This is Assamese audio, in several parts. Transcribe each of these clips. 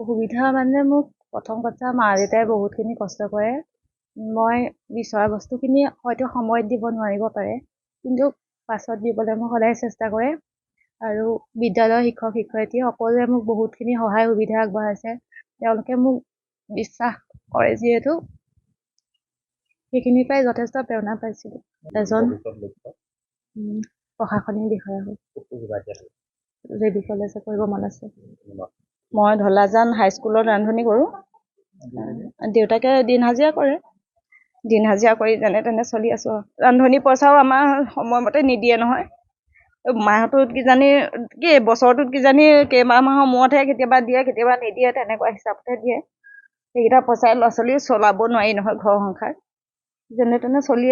সুবিধা মানে মোক প্ৰথম কথা মা-দেউতাই বহুতখিনি কষ্ট কৰে। মই বিচৰা বস্তুখিনি হয়তো সময়ত দিব নোৱাৰিব পাৰে, কিন্তু পাছত দিবলৈ মোক সদায় চেষ্টা কৰে। আৰু বিদ্যালয়ৰ শিক্ষক-শিক্ষয়িত্ৰী সকলোৱে মোক বহুতখিনি সহায় সুবিধা আগবঢ়াইছে। তেওঁলোকে মোক বিশ্বাস কৰে যিহেতু সেইখিনিৰ পৰাই যথেষ্ট প্ৰেৰণা পাইছিলোঁ। এজন প্ৰশাসনিক বিষয়া হ'ল JB কলেজত পঢ়িব মন আছে। মই ঢলাজান হাইস্কুলত ৰান্ধনি কৰোঁ। দেউতাকে দিন হাজিৰা কৰে। দিন হাজিৰা কৰি যেনে তেনে চলি আছোঁ। ৰান্ধনি পইচাও আমাৰ সময়মতে নিদিয়ে নহয়। মাহটোত কিজানি বছৰটোত কিজানি কেইবাৰ মাহৰ মূৰতহে কেতিয়াবা দিয়ে, কেতিয়াবা নিদিয়ে, তেনেকুৱা হিচাপতে দিয়ে। সেইকেইটা পইচাই ল'ৰা ছোৱালী চলাব নোৱাৰি নহয়, ঘৰ সংসাৰ যেনে তেনে চলি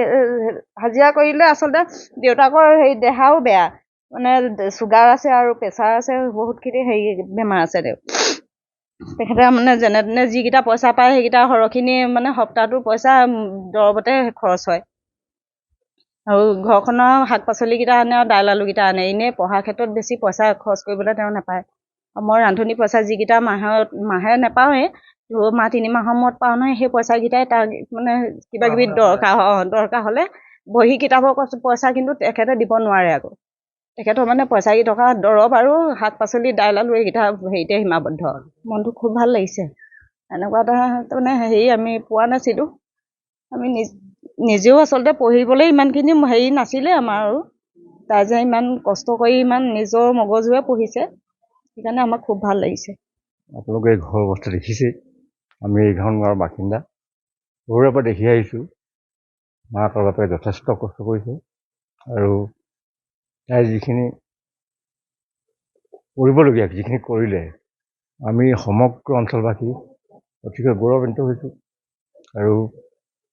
হাজিৰা কৰিলে আচলতে দেউতাকৰ দেহাও বেয়া, মানে চুগাৰ আছে আৰু প্ৰেছাৰ আছে, বহুতখিনি বেমাৰ আছে তেখেতে মানে যেনে তেনে যিকেইটা পইচা পায় সেইকেইটা সৰহখিনি মানে সপ্তাহটোৰ পইচা দৰবতে খৰচ হয়। আৰু ঘৰখনৰ শাক পাচলিকেইটা আনে আৰু দাইল আলুকেইটা আনে। এনেই পঢ়াৰ ক্ষেত্ৰত বেছি পইচা খৰচ কৰিবলৈ তেওঁ নাপায়। মই ৰান্ধনি পইচা যিকেইটা মাহে নাপাওঁৱেই, 2 মাহ 3 মাহৰ মূৰত পাওঁ নহয়, সেই পইচাকেইটাই তাক মানে কিবা কিবি দৰকাৰ হ'লে বহি কিতাপৰ পইচা কিন্তু তেখেতে দিব নোৱাৰে। আকৌ তেখেতৰ মানে পইচা কেইটকা দৰৱ আৰু শাক পাচলি দাইল আলু এইকেইটা হেৰিতে সীমাবদ্ধ। মনটো খুব ভাল লাগিছে। এনেকুৱা এটা তাৰমানে আমি পোৱা নাছিলোঁ। আমি নিজেও আচলতে পঢ়িবলৈ ইমানখিনি নাছিলে আমাৰ, আৰু তাই যে ইমান কষ্ট কৰি ইমান নিজৰ মগজুৰে পঢ়িছে, সেইকাৰণে আমাক খুব ভাল লাগিছে। আপোনালোকে এই ঘৰৰ অৱস্থা দেখিছে। আমি এই গাঁৱৰ বাসিন্দা, সৰুৰে পৰা দেখি আহিছোঁ। মাক আৰু বাপেকে যথেষ্ট কষ্ট কৰিছে, আৰু তাই যিখিনি কৰিবলগীয়া যিখিনি কৰিলে, আমি সমগ্ৰ অঞ্চলবাসী অতিকৈ গৌৰৱান্বিত হৈছোঁ। আৰু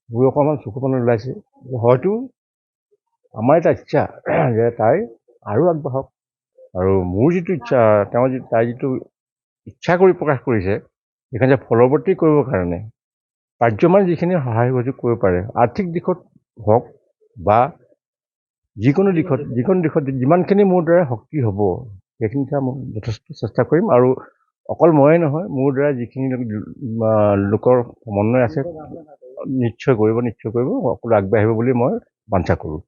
মোৰ অকণমান চকুপানী ওলাইছে যে হয়তো আমাৰ এটা ইচ্ছা যে তাই আৰু আগবাঢ়ক। আৰু মোৰ যিটো ইচ্ছা, তাই যিটো ইচ্ছা কৰি প্ৰকাশ কৰিছে, সেইখিনি ফলৱৰ্তী কৰিবৰ কাৰণে পাৰ্যমান যিখিনি সহায় সহযোগ কৰিব পাৰে, আৰ্থিক দিশত হওক বা যিকোনো দিশত যিমানখিনি মোৰ দ্বাৰা শক্তি হ'ব, সেইখিনিতে মই যথেষ্ট চেষ্টা কৰিম। আৰু অকল ময়ে নহয়, মোৰ দ্বাৰা যিখিনি লোকৰ সমন্বয় আছে, নিশ্চয় কৰিব, সকলো আগবাঢ়িব বুলি মই বাঞ্ছা কৰোঁ।